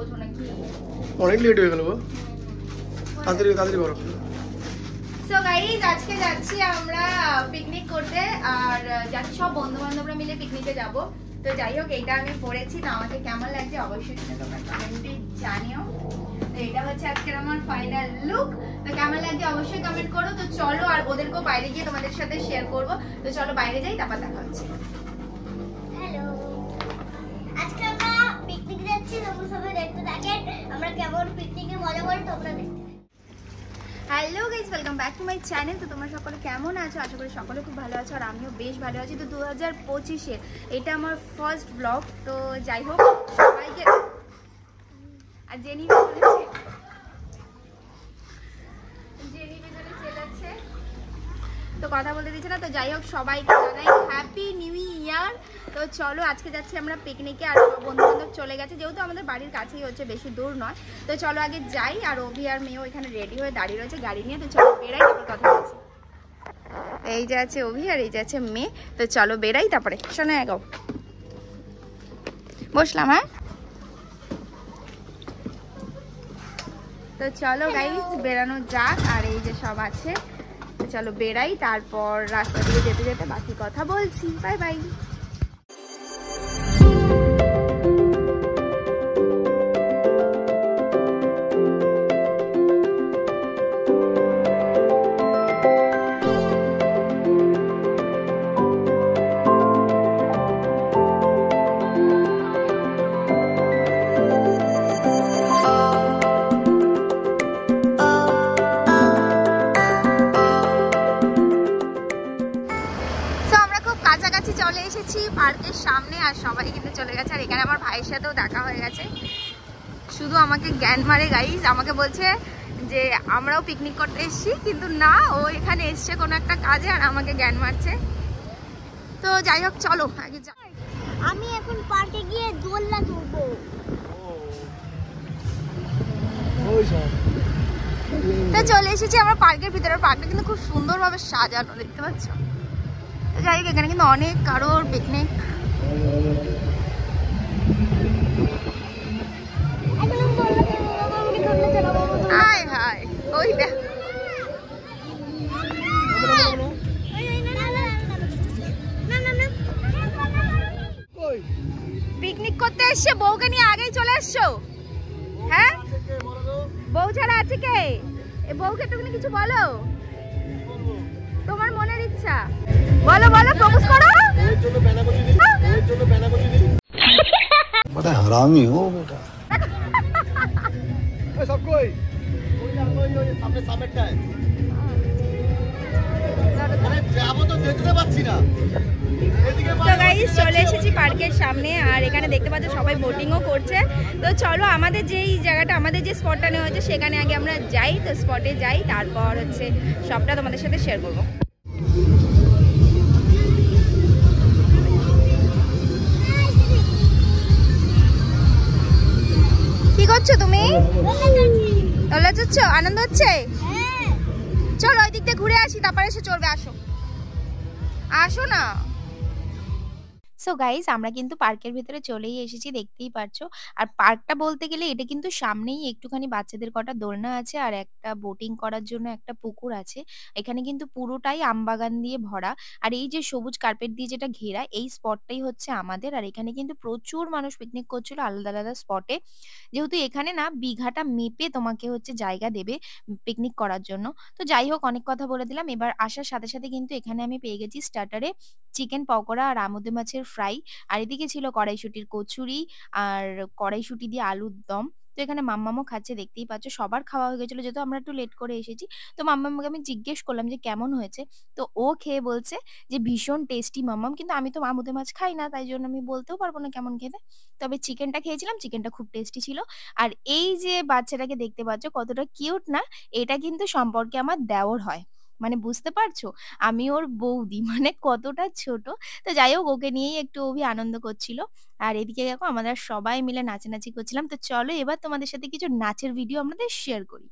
বোঝো নাকি? অনেক লেট হয়ে গেল গো, তাড়াতাড়ি তাড়াতাড়ি করো। সো গাইস আজকে যাচ্ছি আমরা পিকনিক করতে, আর যাচ্ছি সব বন্ধু বান্ধবরা মিলে পিকনিকে যাব। তো যাই হোক, এটা আমি পড়েছি, তো আমাকে কেমন লাগছে অবশ্যই তোমরা কমেন্টে জানিও। তো এটা হচ্ছে আজকের আমার ফাইনাল লুক। তো কেমন লাগছে অবশ্যই কমেন্ট করো। তো চলো, আর ওদেরকেও বাইরে গিয়ে তোমাদের সাথে শেয়ার করব। তো চলো বাইরে যাই, তারপর দেখা হচ্ছে। হ্যালো, আজকে আমরা পিকনিক যাচ্ছি, তোমরা সবাই দেখতে থাকেন আমরা কেমন পিকনিকে মজা করি, তোমরা দেখতে। Hello guys, welcome back to my channel. তো তোমরা সকলে কেমন আছো? আশা করি সকলে খুব ভালো আছো, আর আমিও বেশ ভালো আছি। তো 2025-এর এটা আমার ফার্স্ট ব্লগ। তো যাই হোক সবাইকে, আর জেনি ভিতরে চেলাচ্ছে, তো কথা বলতে দিচ্ছে না। তো যাই হোক সবাইকে জানাই হ্যাপি নিউ ইয়ার। তো চলো আজকে যাচ্ছি আমরা পিকনিকে, আর বন্ধু বান্ধব চলে গেছে, যেহেতু আমাদের বাড়ির কাছেই হচ্ছে, বেশি দূর নয়। তো চলো আগে যাই, আর অভি আর মেয়েও এখানে রেডি হয়ে দাঁড়িয়ে রয়েছে গাড়ি নিয়ে। তো চলো বেরাই, তারপর কথা বলছি। এই যে আছে অভি, আর এই যে আছে মেয়ে। তো চলো বেরাই, তারপরে শোনো এগো বসলাম। হ্যাঁ, তো চলো গাইস বেরানো যাক, আর এই যে সব আছে। তো চলো বেরাই, তারপর রাস্তা দিয়ে যেতে যেতে বাকি কথা বলছি। Bye bye. চলে এসেছি পার্কের সামনে, আর সবাই কিন্তু চলে গেছে। আর এখানে আমার ভাইয়ের সাথেও দেখা হয়ে গেছে, শুধু আমাকে জ্ঞান মারে গাইজ। আমাকে বলছে যে আমরাও পিকনিক করতে এসেছি, কিন্তু না, ও এখানে এসছে কোনো একটা কাজে, আর আমাকে জ্ঞান মারছে। তো যাই হোক চলো আগে যাই। আমি এখন পার্কে গিয়ে দোলনা চড়বো। তো চলে এসেছি আমরা পার্কের ভিতরে। পার্কটা কিন্তু খুব সুন্দরভাবে সাজানো, দেখতে পাচ্ছ। যাই হোক এখানে কিন্তু অনেক কারোর পিকনিক। হাই হাই, ওই দেখ পিকনিক করতে এসছে, বউকে নিয়ে আগেই চলে এসছো। হ্যাঁ, বউ ছাড়া আছে কে? বউকে একটুখানি কিছু বলো, তোমার মনের ইচ্ছা বলো, বলো, প্রপোজ করো। बड़ा हरामी हो बेटा। सब कोई सामने सामनेটা আরে যাবো তো দেখতে পাচ্ছি না। তো গাইস চলে এসেছি পার্কের সামনে, আর এখানে দেখতে পাচ্ছ সবাই বোটিংও করছে। তো চলো আমাদের যেই জায়গাটা, আমাদের যে স্পটটা নেওয়া হয়েছে, সেখানে আগে আমরা যাই। তো স্পটে যাই, তারপর হচ্ছে সবটা তোমাদের সাথে শেয়ার করবো। কি করছো তুমি? দোলনা চড়ছো? আনন্দ হচ্ছে? চলো ওই দিক দিয়ে ঘুরে আসি, তারপরে এসে চড়বে। আসো আসো না। সো গাইস আমরা কিন্তু পার্কের ভিতরে চলেই এসেছি, দেখতেই পারছো। আর পার্কটা বলতে গেলে এটা কিন্তু সামনেই একটুখানি বাচ্চাদের কটা দোলনা আছে, আর একটা বোটিং করার জন্য একটা পুকুর আছে। এখানে কিন্তু পুরোটাই আমবাগান দিয়ে ভরা, আর এই যে সবুজ কার্পেট দিয়ে যেটা ঘেরা, এই স্পটটাই হচ্ছে আমাদের। আর এখানে কিন্তু প্রচুর মানুষ পিকনিক করছিল আলাদা আলাদা স্পটে, যেহেতু এখানে না বিঘাটা মেপে তোমাকে হচ্ছে জায়গা দেবে পিকনিক করার জন্য। তো যাই হোক অনেক কথা বলে দিলাম। এবার আসার সাথে সাথে কিন্তু এখানে আমি পেয়ে গেছি স্টার্টারে চিকেন পকোড়া আর আমুদে মাছের ফ্রাই, আর এদিকে ছিল কড়াইশুটির কচুরি আর কড়াইশুটি দিয়ে আলুর দম। তো এখানে মাম্মামও খাচ্ছে, দেখতেই পাচ্ছ। সবার খাওয়া হয়ে গেছিল, যেহেতু আমরা একটু লেট করে এসেছি। তো মাম্মামকে আমি জিজ্ঞেস করলাম যে কেমন হয়েছে, তো ও খেয়ে বলছে যে ভীষণ টেস্টি মাম্মাম। কিন্তু আমি তো আমুদে মাছ খাই না, তাই জন্য আমি বলতেও পারবো না কেমন খেতে। তবে চিকেনটা খেয়েছিলাম, চিকেনটা খুব টেস্টি ছিল। আর এই যে বাচ্চাটাকে দেখতে পাচ্ছ কতটা কিউট না, এটা কিন্তু সম্পর্কে আমার দেওর হয়, মানে বুঝতে পারছো, আমি ওর বৌদি, মানে কতটা ছোট। তো যাই হোক ওকে নিয়েই একটু অভি আনন্দ করছিল, আর এদিকে দেখো আমরা সবাই মিলে নাচানাচি করছিলাম। তো চলো এবার তোমাদের সাথে কিছু নাচের ভিডিও আমাদের শেয়ার করি।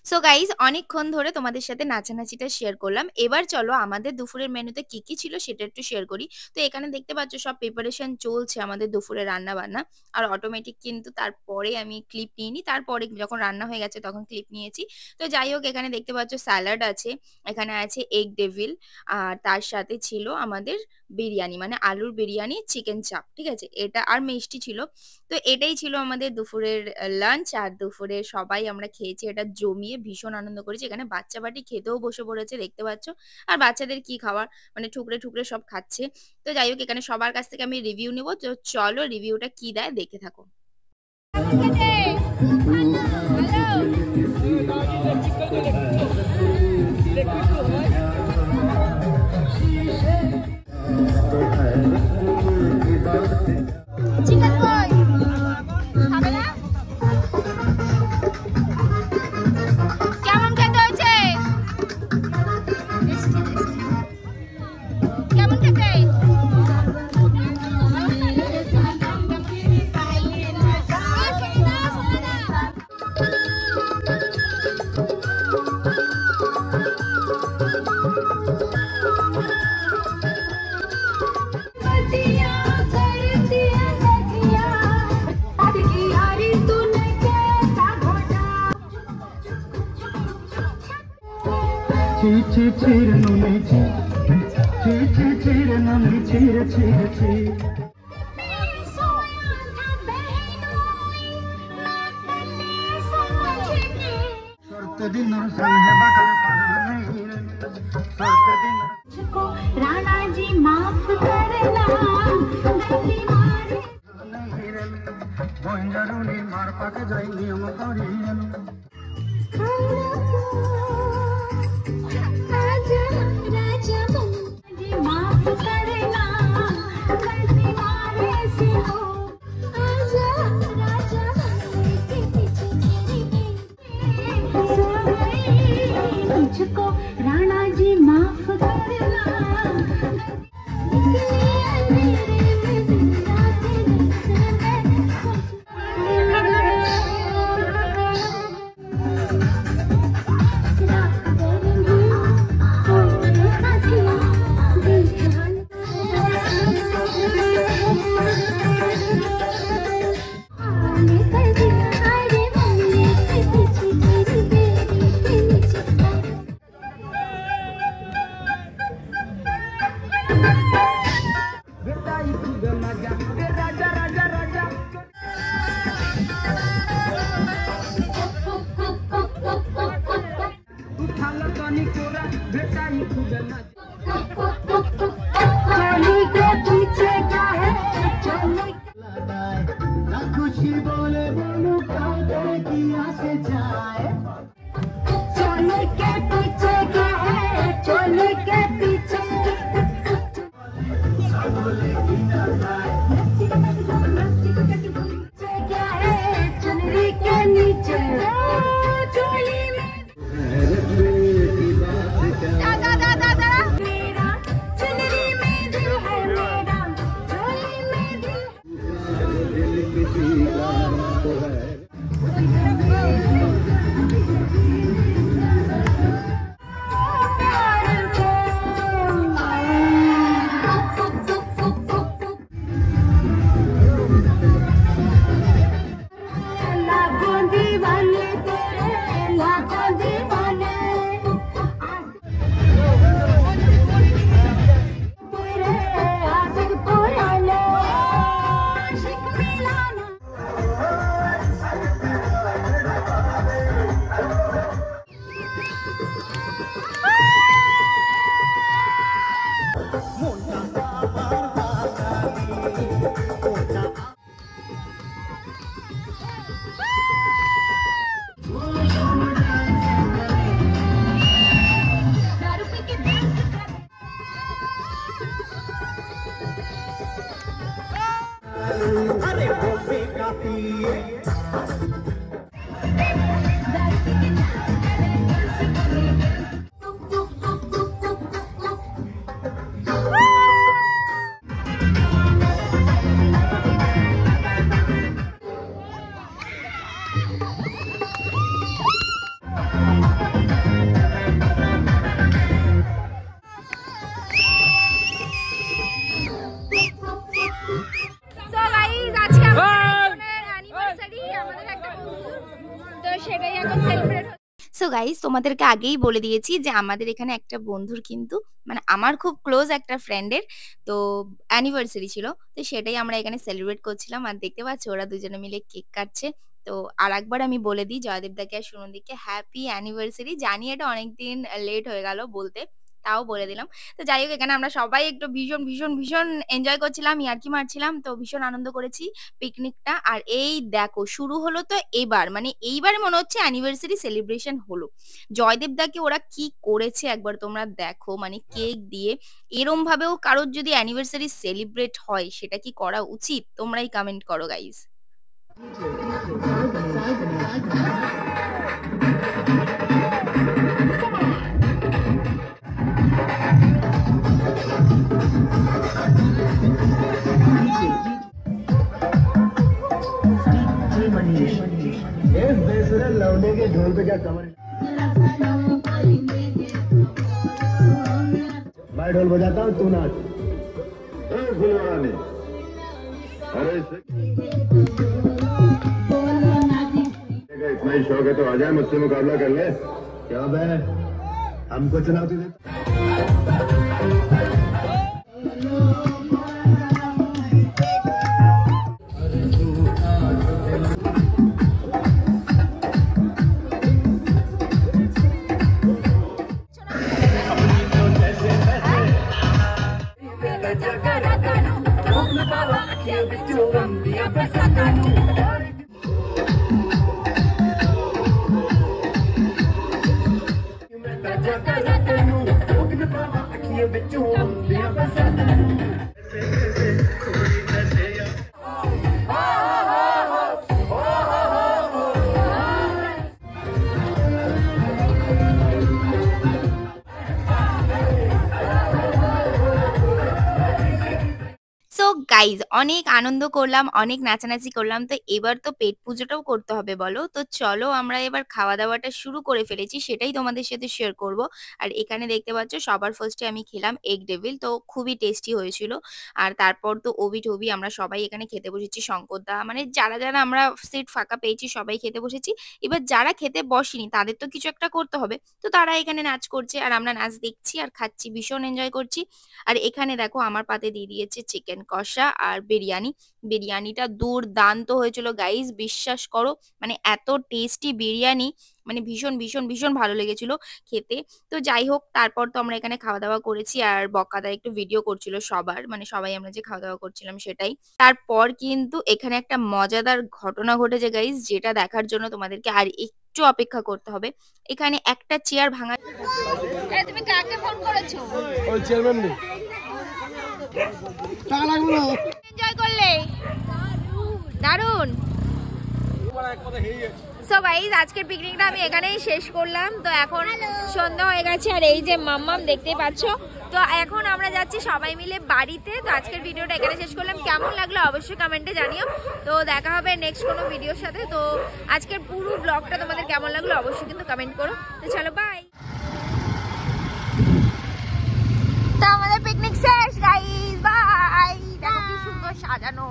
সো গাইজ অনেকক্ষণ ধরে তোমাদের সাথে নাচানাচিটা শেয়ার করলাম। এবার চলো আমাদের দুপুরের মেনুতে কি কি ছিল সেটা একটু শেয়ার করি। তো এখানে দেখতে পাচ্ছ সব প্রিপারেশন চলছে আমাদের দুপুরে রান্না বান্না। আর অটোমেটিক কিন্তু তারপরে আমি ক্লিপ নিইনি, তারপরে যখন রান্না হয়ে গেছে তখন ক্লিপ নিয়েছি। তো যাই হোক, এখানে দেখতে পাচ্ছ স্যালাড আছে, এখানে আছে এগ ডেভিল, আর তার সাথে ছিল আমাদের বিরিয়ানি, মানে আলুর বিরিয়ানি, চিকেন চাপ, ঠিক আছে, এটা আর মিষ্টি ছিল। তো এটাই ছিল আমাদের দুপুরের লাঞ্চ। আর দুপুরে সবাই আমরা খেয়েছি, এটা জমিয়ে ভীষণ আনন্দ করেছি। এখানে বাচ্চা বাটি খেতেও বসে পড়েছে দেখতে পাচ্ছ। আর বাচ্চাদের কি খাবার, মানে ঠুকরে ঠুকরে সব খাচ্ছে। তো যাই হোক, এখানে সবার কাছ থেকে আমি রিভিউ নেবো। তো চলো রিভিউটা কি দেয় দেখতে থাকো। চিকেন কই খাবে না? কেমন খেতে হয়েছে? কেমন খেতে? राणा जी माफ करना मार पाक जाई नियम राजा माफ करना खुशी बोले बोलू किया से जाए चोले के पीछे क्या है चोले के पीछे क्या है चुनरी के नीचे चोली में मेरा चुनरी में दिल है मेरा चोली में दिल लाखों दीवाने तेरे लाखों दीवाने तेरे आशिक पुराने आशिक मिलाना दारू पी के डांस कर अरे वो बेकाफी दारू पी के डांस So guys, আজকে আমাদের অ্যানিভার্সারি আমাদের একটা বন্ধু তো সেটাই এখন সেলিব্রেট। সো গাইস তোমাদেরকে আগেই বলে দিয়েছি যে আমাদের এখানে একটা বন্ধুর কিন্তু মানে আমার খুব ক্লোজ একটা ফ্রেন্ডের তো অ্যানিভার্সারি ছিল, তো সেটাই আমরা এখানে সেলিব্রেট করছিলাম। আর দেখতে পাচ্ছ ওরা দুজনে মিলে কেক কাটছে। তো আর একবার আমি বলে দিই জয়দীপদাকে আর সুনন্দীকে হ্যাপি অ্যানিভার্সারি। জানি এটা অনেকদিন লেট হয়ে গেল বলতে, তাও বলে দিলাম। তো যাই হোক এখানে আমরা সবাই একটু ভীষণ ভীষণ ভীষণ এনজয় করছিলাম, ইয়ার্কি মারছিলাম, তো ভীষণ আনন্দ করেছি পিকনিকটা। আর এই দেখো শুরু হলো তো এবার, মানে এইবার মনে হচ্ছে অ্যানিভার্সারি সেলিব্রেশন হলো। জয়দেবদাকে ওরা কি করেছে একবার তোমরা দেখো, মানে কেক দিয়ে এরম ভাবেও কারোর যদি অ্যানিভার্সারি সেলিব্রেট হয় সেটা কি করা উচিত? তোমরাই কমেন্ট করো গাইজ। लौंडे के ढोल पे क्या कमर मैं ढोल बजाता हूँ तू नाच अरे इतना ही शौक है तो आ जाए मुझसे मुकाबला कर ले। क्या बे हमको चुनौती दे। গাইজ অনেক আনন্দ করলাম, অনেক নাচানাচি করলাম, তো এবার তো পেট পুজোটাও করতে হবে বলো। তো চলো আমরা এবার খাওয়া দাওয়াটা শুরু করে ফেলেছি, সেটাই তোমাদের সাথে শেয়ার করব। আর এখানে দেখতে পাচ্ছ সবার ফার্স্টে আমি খেলাম এগ ডেভিল, তো খুবই টেস্টি হয়েছিল। আর তারপর তো ওবি টবি আমরা সবাই এখানে খেতে বসেছি, শঙ্করদা মানে যারা যারা আমরা সিট ফাঁকা পেয়েছি সবাই খেতে বসেছি। এবার যারা খেতে বসেনি তাদের তো কিছু একটা করতে হবে, তো তারা এখানে নাচ করছে আর আমরা নাচ দেখছি আর খাচ্ছি, ভীষণ এনজয় করছি। আর এখানে দেখো আমার পাতে দিয়ে দিয়েছে চিকেন কষা আর বিরিয়ানিটা দুর্দান্ত হয়েছিল গাইস, বিশ্বাস করো। মানে এত টেস্টি বিরিয়ানি, মানে ভীষণ ভীষণ ভীষণ ভালো লেগেছিল খেতে। তো যাই হোক, তারপর তো আমরা এখানে খাওয়া দাওয়া করেছি, আর বকাদা একটু ভিডিও করছিল সবার, মানে সবাই আমরা যে খাওয়া দাওয়া করছিলাম সেটাই। তারপর কিন্তু এখানে একটা মজাদার ঘটনা ঘটেছে গাইস, যেটা দেখার জন্য তোমাদেরকে আর একটু অপেক্ষা করতে হবে। এখানে একটা চেয়ার ভাঙা। তুমি কাকে ফোন করেছো? ওই চেয়ারম্যান নেই, টাকা লাগবে না। এনজয় করলে? দারুণ। সো গাইস, আজকের পিকনিকটা আমি এখানেই শেষ করলাম। তো এখন সন্ধ্যা হয়ে গেছে, আর এই যে মাম্মাম দেখতেই পাচ্ছ। তো এখন আমরা যাচ্ছি সবাই মিলে বাড়িতে। তো আজকের ভিডিওটা এখানে শেষ করলাম। কেমন লাগলো অবশ্যই কমেন্টে জানিও। তো দেখা হবে নেক্সট কোনো ভিডিওর সাথে। তো আজকের পুরো ব্লগটা তোমাদের কেমন লাগলো অবশ্যই কিন্তু কমেন্ট করো। তো চলো, বাই। তো আমাদের পিকনিক শেষ গাইস, বাই। দেখো কি সুন্দর সাজানো।